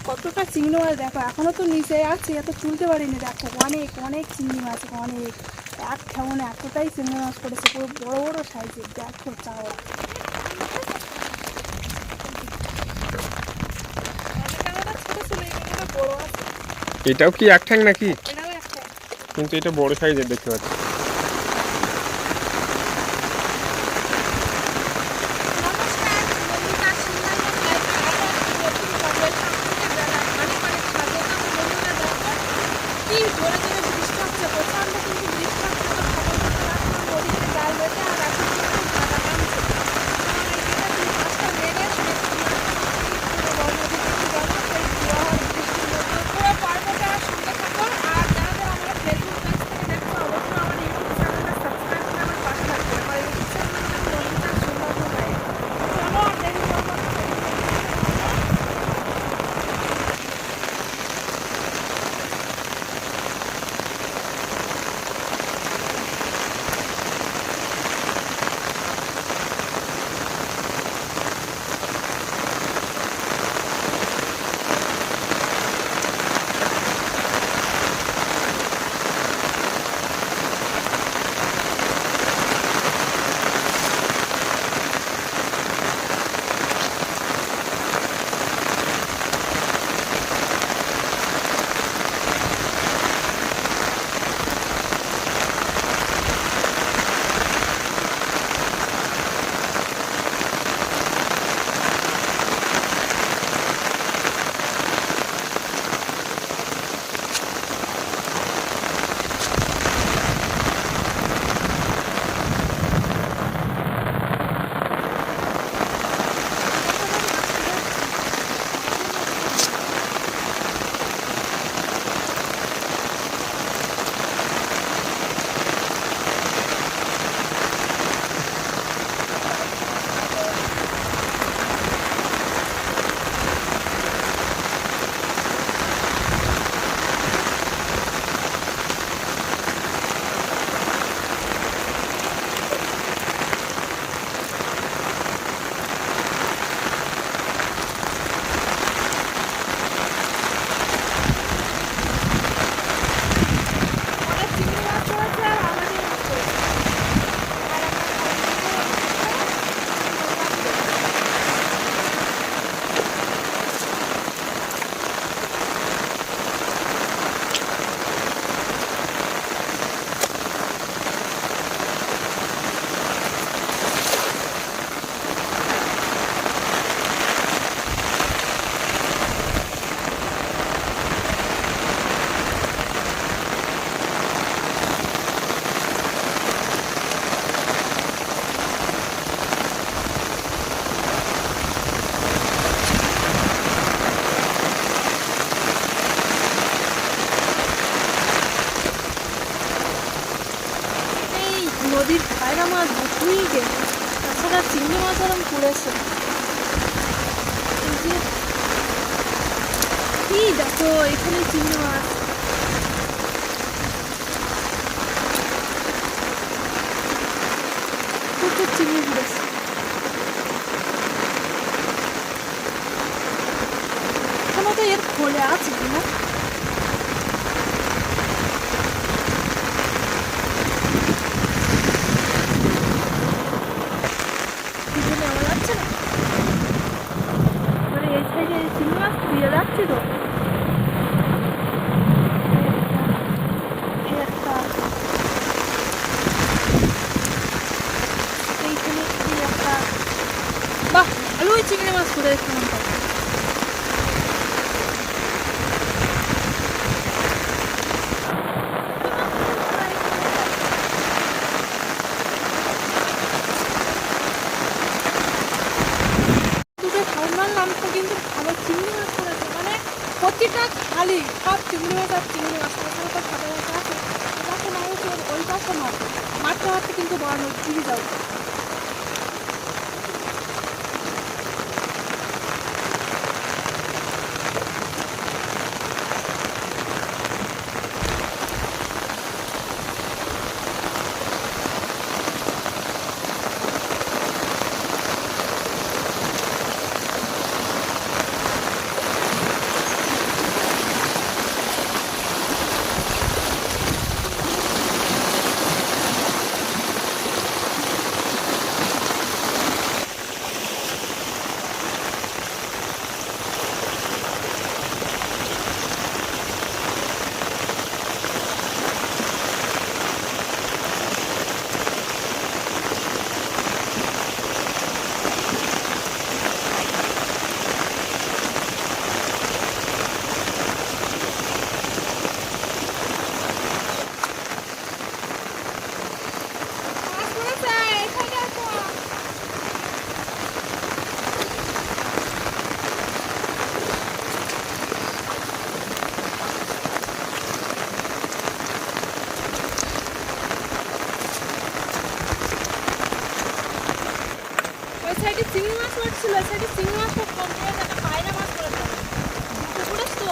কতটা চিংড়ি মাছ দেখো, এখনো তো নিচে আছে, এত তুলতে পারিনি। দেখো অনেক অনেক চিংড়ি মাছ, অনেক এক ঠেমনে এতটাই চিংড়ি মাছ পড়েছে, পুরো বড় বড় সাইজের। দেখো চাওয়া এটাও কি এক ঠ্যাং নাকি? এটাও একটা। কিন্তু এটা বড় সাইজের দেখতে পাচ্ছি। নদীর পায়রা মাছ বুঝতেই গেছে, তাছাড়া চিংড়ি মাছ ওরম পড়েছে। কি দেখো এখানে চিংড়ি মাছ, প্রচুর চিংড়ি পড়েছে। এখনো তো এর খোলে আছে কিনা। যাচ্ছি তো এইখানে একটা বাহ ভালোই চিংড়ি মাছ করে দেখলাম। কিন্তু ভালো চিংড়ি মাছ করেছে, মানে প্রতিটা খালি সব চিংড়ি মাছ আর চিংড়ি মাছ, তাছাড়া তো ছোটো মাছ আছে, এটাকে মানুষ ওই পাশে নয়, মাঠে মাঠে কিন্তু বড় চিংড়ি যাও। ওই সাইডে চিংড়ি মাছ পড়ছিল, ওই সাইডে চিংড়ি মাছটা কম হয়ে একটা পায়রা মাছ পড়েছে। দুটো পড়েছ তো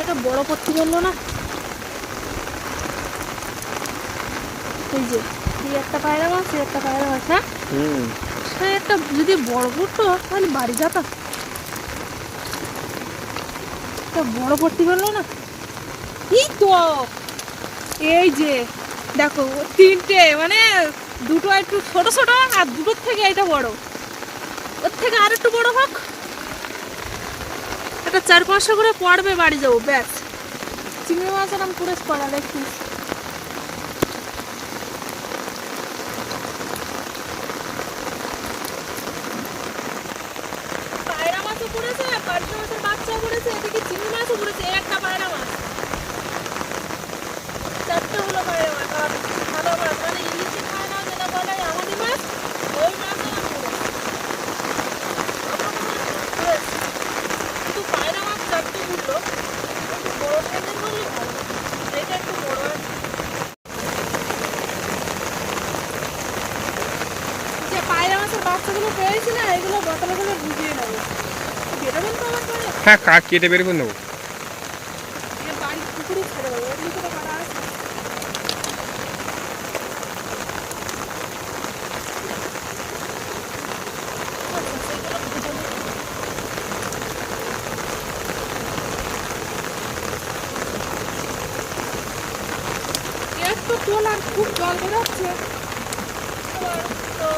এটা বড় পড়তে পারলো না। এই যে এই একটা পায়রা মাছ, এই একটা পায়রা মাছ। হ্যাঁ সে একটা যদি বড় পড়তো তাহলে বাড়ি যেতাম। বড় পড়তে পারলো না। এই তো এই যে দেখো তিনটে, মানে দুটো একটু ছোট ছোট আর দুটোর থেকে এটা বড়, ওর থেকে আর একটু বড় হোক, এটা 4-500 করে পড়বে, বাড়ি যাবো ব্যাস। চিংড়ি মাছ আর আমি পুরো পড়া দেখি। পায়রা মাছও পড়েছে, পায়রা মাছের বাচ্চাও পড়েছে, এদিকে চিংড়ি মাছও পড়েছে, একটা পায়রা মাছ, 4টে হলো পায়রা মাছ। আর ভালো মাছ মানে ইলিশে খায় না, যেটা বলে আমাদের মাছ, ওই মাছ কিন্তু পায়রা মাছ 4টে উঠলো, একটু বড় সাইজের বললে ভালো। এটা একটু বড় আছে। যে পায়রা মাছের বাচ্চাগুলো পেয়েছি না, এগুলো বোতলে করে ডুবিয়ে নেবো। বেরোবেন তো আমার পরে, হ্যাঁ কাঠ কেটে বের করে নেবো। বাড়ির পুকুরে ছেড়ে দেবো, ওর ভিতরে কাটা আছে। একটু তোল আর খুব জল বেরোচ্ছে। তো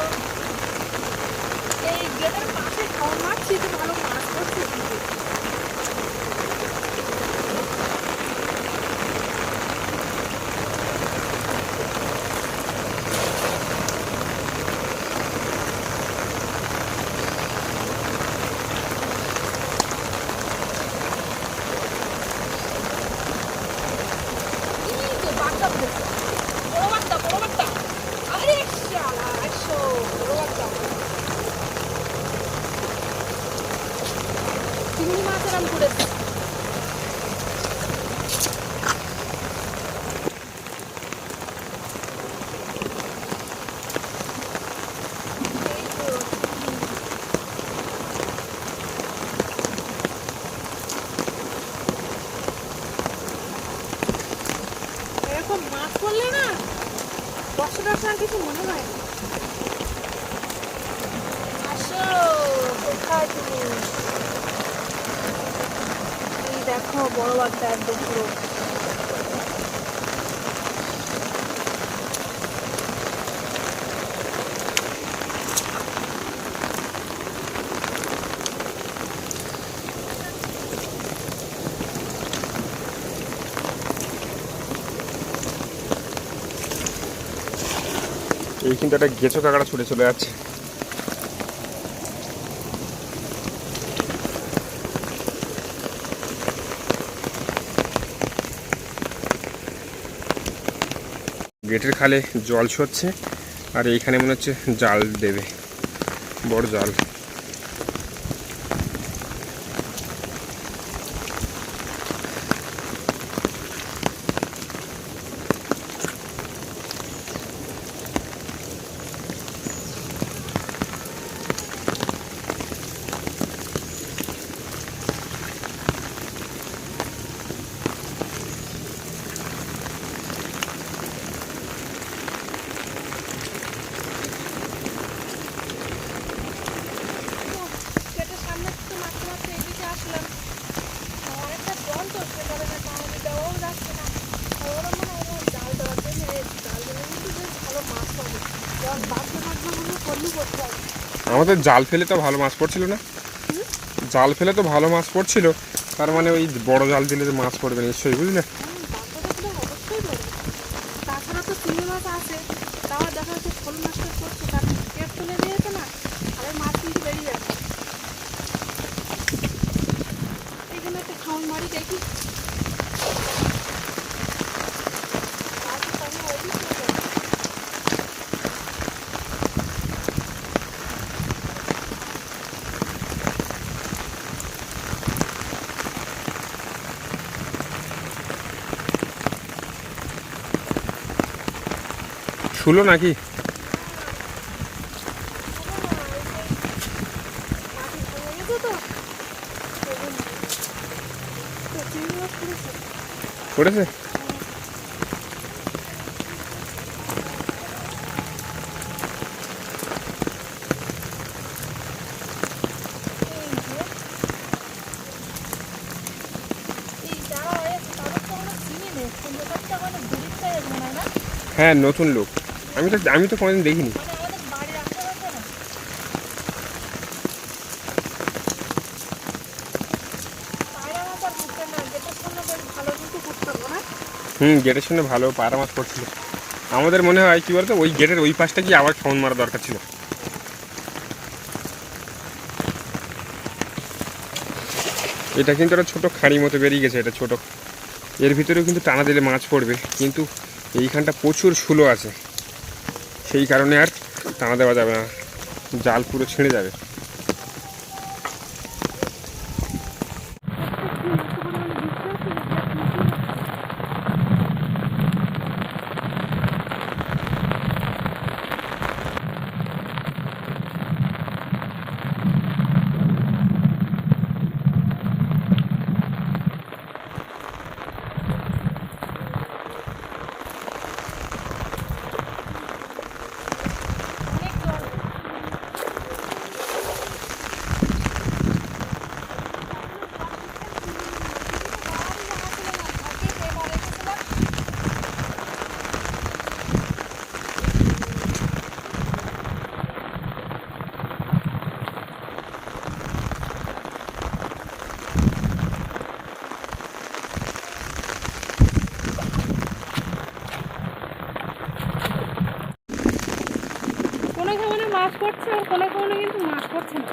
এই গেটের পাশে খাওয়া মারছি, তো ভালো মাছ পড়ছে কিন্তু। এই যে বাচ্চা পড়েছে, বড় বাচ্চা, বড় বাচ্চা। আরে শালা, আসো, বড় বাচ্চা। চিংড়ি মাছ আরাম করেছে। এরকম মাছ পড়লে না বর্ষাটা আর কিছু মনে হয় না। আসো, কোথায় তুমি? এই দেখো বড় বাচ্চা একদম পুরো। এই কিন্তু একটা গেছো কাঁকড়া ছুটে চলে যাচ্ছে। গেটের খালে জল ছড়ছে, আর এইখানে মনে হচ্ছে জাল দেবে, বড় জাল। গেটের সামনে থেকে মাছতে মাছতে এদিকে আসলাম, অনেকটা জল তো, সে কারণে পানি দেওয়াও যাচ্ছে না। ওরা মনে হয় ওরা জাল দেওয়ার জন্য, জাল দিলে কিন্তু বেশ ভালো মাছ পাবে। কারণ বাঁচতে মাছগুলো করলেই করতে হবে। আমাদের জাল ফেলে তো ভালো মাছ পড়ছিল না, জাল ফেলে তো ভালো মাছ পড়ছিল, তার মানে ওই বড় জাল দিলে তো মাছ পড়বে নিশ্চয়ই, বুঝলে? বাচ্চা থাকলে অবশ্যই পড়বে। তাছাড়া তো চিংড়ি মাছ আছে, তাও দেখা যাচ্ছে শোল মাছটা পড়ছে, তার পেট তুলে দিয়েছে না, আর ওই মাছ কিন্তু বেরিয়ে যাচ্ছে। এইখানে একটা খাওয়ান মারি দেখি। শুলো নাকি? পড়েছে? হ্যাঁ, নতুন লোক। আমি তো কোনোদিন দেখিনি। গেটের সামনে ভালো পায়রা মাছ পড়ছিল। আমাদের মনে হয় কি বলতো, ওই গেটের ওই পাশটা কি আবার ফোন মারা দরকার ছিল। এটা কিন্তু একটা ছোটো খাঁড়ি মতো বেরিয়ে গেছে, এটা ছোট। এর ভিতরেও কিন্তু টানা দিলে মাছ পড়বে, কিন্তু এইখানটা প্রচুর শুলো আছে, সেই কারণে আর টানা দেওয়া যাবে না, জাল পুরো ছিঁড়ে যাবে। মাছ পড়ছে আর কোনো কিন্তু মাছ পড়ছে না,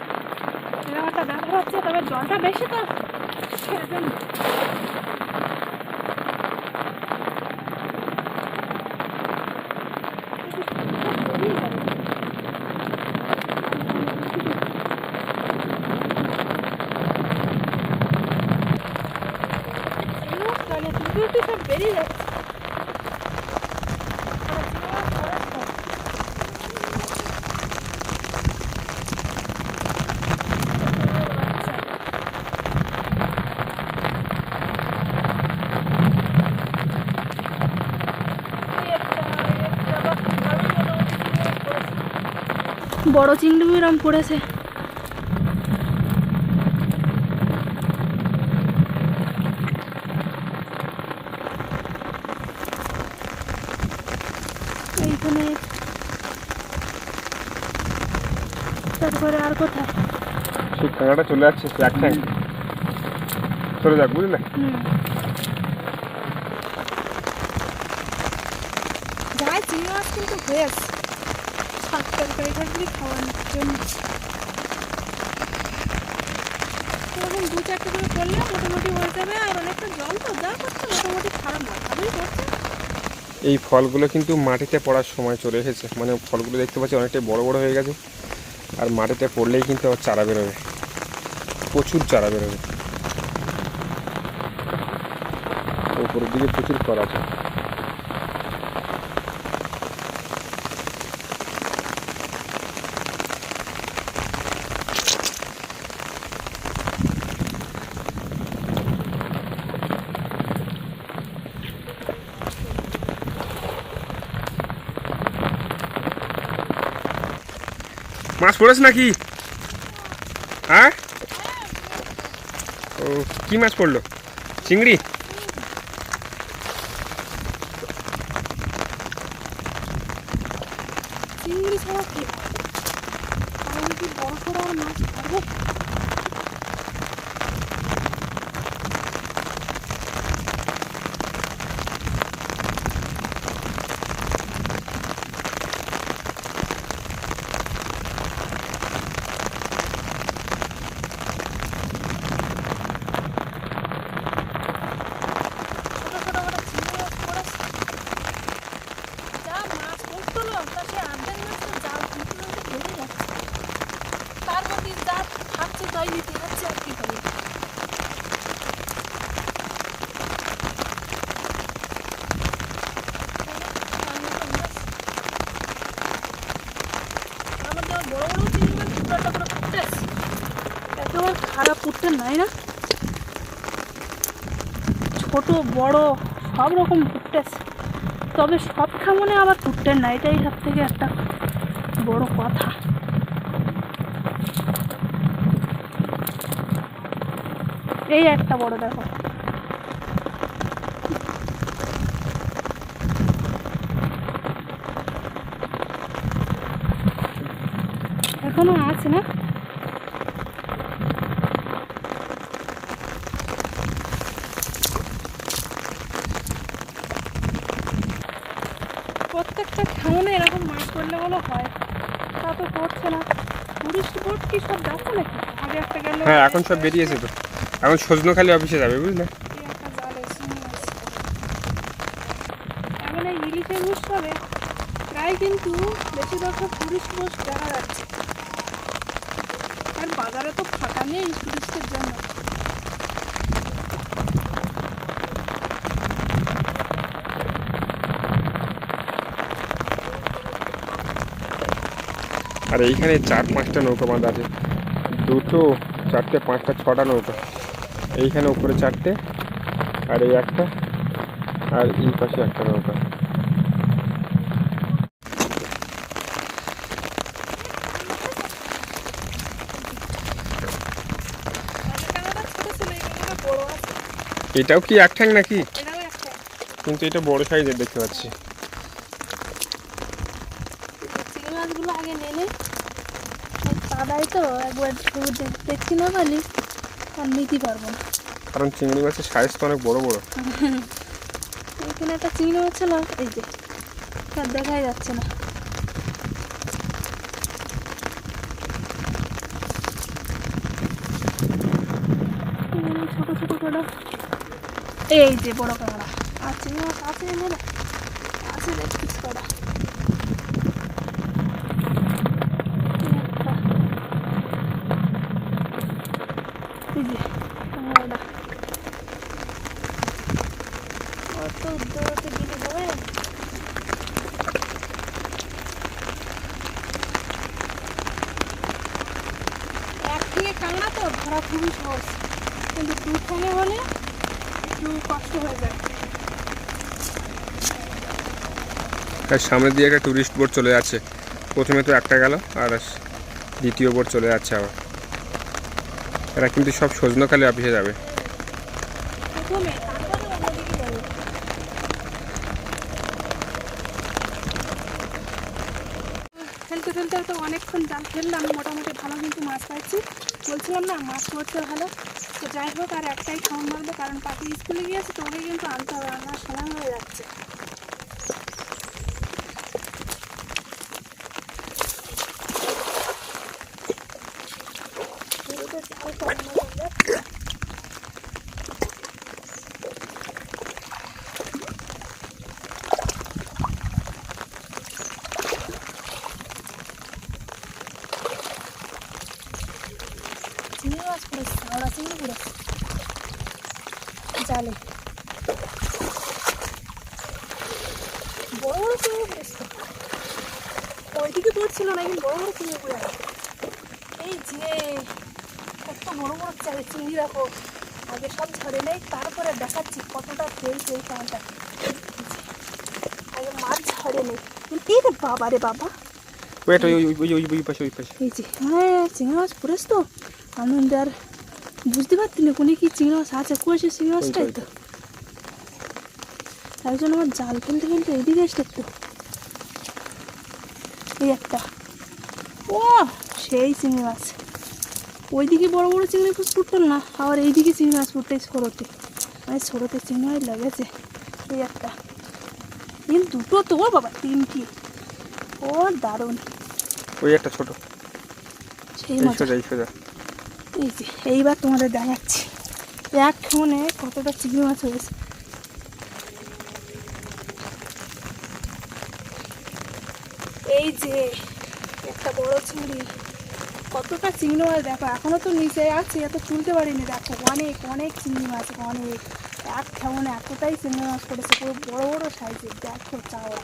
এরকম একটা ব্যাপার হচ্ছে। তবে জলটা বেশি তো সেজন্য সব বেরিয়ে যাচ্ছে। বড় চিংড়ি এরম পড়েছে। এইখানে তারপরে আর কোথায় সেই খেলাটা চলে যাচ্ছে, এক ঠ্যাং চলে যাক, বুঝলে? যাই চিংড়ি মাছ কিন্তু হয়ে আসছে শাক তরকারি থাকলে খাওয়ানোর জন্য। এরকম 2-4টে করে করলে মোটামুটি হয়ে যাবে। আর অনেকটা জল তো যা করছে মোটামুটি খারাপ না, ভালোই করছে। এই ফলগুলো কিন্তু মাটিতে পড়ার সময় চলে এসেছে, মানে ফলগুলো দেখতে পাচ্ছি অনেকটাই বড় বড় হয়ে গেছে, আর মাটিতে পড়লেই কিন্তু আবার চারা বেরোবে, প্রচুর চারা বেরোবে। উপরের দিকে প্রচুর ফল আছে। মাছ পড়েছে নাকি? হ্যাঁ, ও কি মাছ পড়লো? চিংড়ি? চিংড়ি ছাড়া কি আমি কি বড় করে আর মাছ পারবো? খারাপ করতে নাই না, ছোট বড় সব রকম ফুটতেছে, তবে সব খামনে আবার ফুটতেন না, এটাই সব থেকে একটা বড় কথা। এই একটা বড় দেখো, এখনো আছে না? প্রত্যেকটা খামনে এরকম মাছ পড়লে বলো হয়, তা তো পড়ছে না। টুরিস্ট বোট কি সব যাচ্ছে নাকি? আগে একটা গেল, হ্যাঁ এখন সব বেরিয়েছে তো, এখন সজনখালি অফিসে যাবে বুঝলে। এই একটা জালে শিঙি মাছ। এখন এই ইলিশের উৎসবে প্রায় কিন্তু বেশিরভাগ সব টুরিস্ট বোট দেখা যাচ্ছে, আর বাজারে তো ফাঁকা নেই টুরিস্টের জন্য। আর এইখানে 4-5টা নৌকা বাঁধা আছে, 2, 4, 5, 6টা নৌকা। এইখানে উপরে 4টে, আর এই একটা, আর এই পাশে একটা নৌকা। এটাও কি এক ঠ্যাং নাকি? কিন্তু এটা বড় সাইজের দেখতে পাচ্ছি। চিংড়ি মাছগুলো আগে নেলে কাদাই তো একবার দেখছি না পারলি আর নিতে পারবো না, কারণ চিংড়ি মাছের সাইজ তো অনেক বড় বড়। এখানে একটা চিংড়ি মাছ ছিল, এই যে আর দেখাই যাচ্ছে না। ছোট ছোট কটা, এই যে বড় কাঁকড়া। আর চিংড়ি মাছ আছে নেবে, আছে দেখছিস কটা। এই যে কাঁকড়াটা অত দৌড়াতে দিলে হবে। এক থেকে কাঁকড়া তো ধরা খুবই সহজ, কিন্তু 2 ঠ্যাঙে হলে একটু কষ্ট হয়ে যায়। আর সামনে দিয়ে একটা টুরিস্ট বোট চলে যাচ্ছে, প্রথমে তো একটা গেল, আর দ্বিতীয় বোট চলে যাচ্ছে আবার। এরা কিন্তু সব সজনখালি অফিসে যাবে। প্রথমে তারপরে অন্যদিকে যাবে। ফেলতে ফেলতে তো অনেকক্ষণ জাল ফেললাম, মোটামুটি ভালো কিন্তু মাছ পাইছি। বলছিলাম না মাছ পড়তে ভালো, তো যাই হোক আর একটাই খাওয়ান মারবো, কারণ পাখি স্কুলে গিয়েছে তো ওকে কিন্তু আনতে হবে, রান্নার সময় হয়ে যাচ্ছে। চিংড়ি মাছ পড়েছে, হাওড়া চিংড়ি পড়েছে জালে, বড় বড় চিংড়ি পড়েছে। ওইদিকে পড়ছিল না, কিন্তু বড় বড় চিংড়ি পড়ে আছে। এই যে কত বড় বড় চিংড়ি দেখো, আগে সব ধরে নেই তারপরে দেখাচ্ছি কতটা ফেলছে এই কাঁটা। আগে মাছ ধরে নেই, এই রে বাবা রে বাবা, এই যে চিংড়ি মাছ পড়েছে তো আমি আর বুঝতে পারছি না কোনে কি চিংড়ি মাছ আছে, কুয়াশে চিংড়ি মাছটাই তো। তাই জন্য আমার জাল ফেলতে ফেলতে এইদিকে এসে তো এই একটা, ও সেই চিংড়ি মাছ। ওইদিকে বড় বড় চিংড়ি মাছ ফুটল না, আবার এইদিকে চিংড়ি মাছ ফুটতে সরোতে, মানে সরোতে চিংড়ি মাছ লেগেছে। এই একটা, কিন্তু 2টো তো বাবা, 3টি, ও দারুণ। ওই একটা ছোট, সেই মজা। এই যে এইবার তোমাদের দেখাচ্ছি এক ফোনে কতটা চিংড়ি মাছ হয়েছে। এই যে একটা বড় চিংড়ি, কতটা চিংড়ি মাছ দেখো, এখনো তো নিচে আছে, এত তুলতে পারিনি। দেখো অনেক অনেক চিংড়ি মাছ, অনেক, এক ফোনে এতটাই চিংড়ি মাছ পড়েছে, পুরো বড় বড় সাইজের। দেখো চাওয়া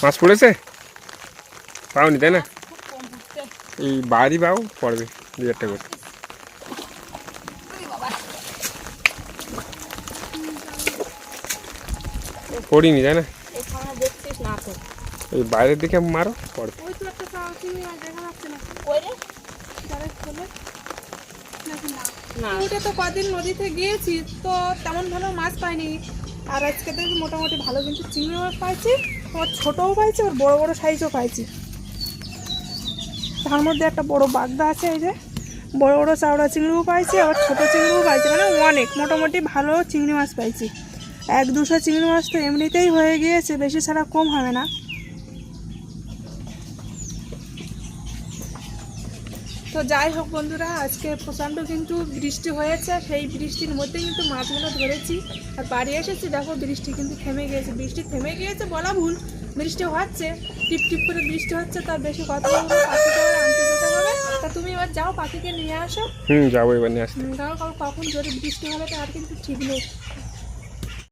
মাছ পড়েছে, পাওনি তাই না? খুব কম হচ্ছে। এই বাড়ি পাও পড়বে 2-1টা করে। পড়িনি তাই না? এখানে দেখছিস না তো? ওই বাইরের দিকে মারো পড়বে। ওই তো একটা চিংড়ি মাছ দেখা যাচ্ছে না, কই রে? যারা খোলে নাকি না? না। ওটা তো কদিন নদীতে গিয়েছি তো তেমন ভালো মাছ পাইনি, আর আজকে তো মোটামুটি ভালো কিন্তু চিংড়ি মাছ পাইছি, ওর ছোটও পাইছি, ওর বড় বড় সাইজও পাইছি। তার মধ্যে একটা বড় বাগদা আছে, এই যে বড় বড় চাওড়া চিংড়িও পাইছি, আবার ছোটো চিংড়িও পাইছি, মানে অনেক মোটামুটি ভালো চিংড়ি মাছ পাইছি। 1-200 চিংড়ি মাছ তো এমনিতেই হয়ে গিয়েছে, বেশি ছাড়া কম হবে না। তো যাই হোক বন্ধুরা, আজকে প্রচণ্ড কিন্তু বৃষ্টি হয়েছে, সেই বৃষ্টির মধ্যে কিন্তু মাছগুলো ধরেছি আর বাড়ি এসেছি, দেখো বৃষ্টি কিন্তু থেমে গিয়েছে। বৃষ্টি থেমে গিয়েছে বলা ভুল, বৃষ্টি হচ্ছে, টিপ টিপ করে বৃষ্টি হচ্ছে, তার বেশি কথা বলবো, পাখিকে আবার আনতে যেতে হবে। তা তুমি এবার যাও পাখিকে নিয়ে আসো, যাবো এবার নিয়ে আসতে। কারণ কখন জোরে বৃষ্টি হবে তার কিন্তু ঠিক নেই।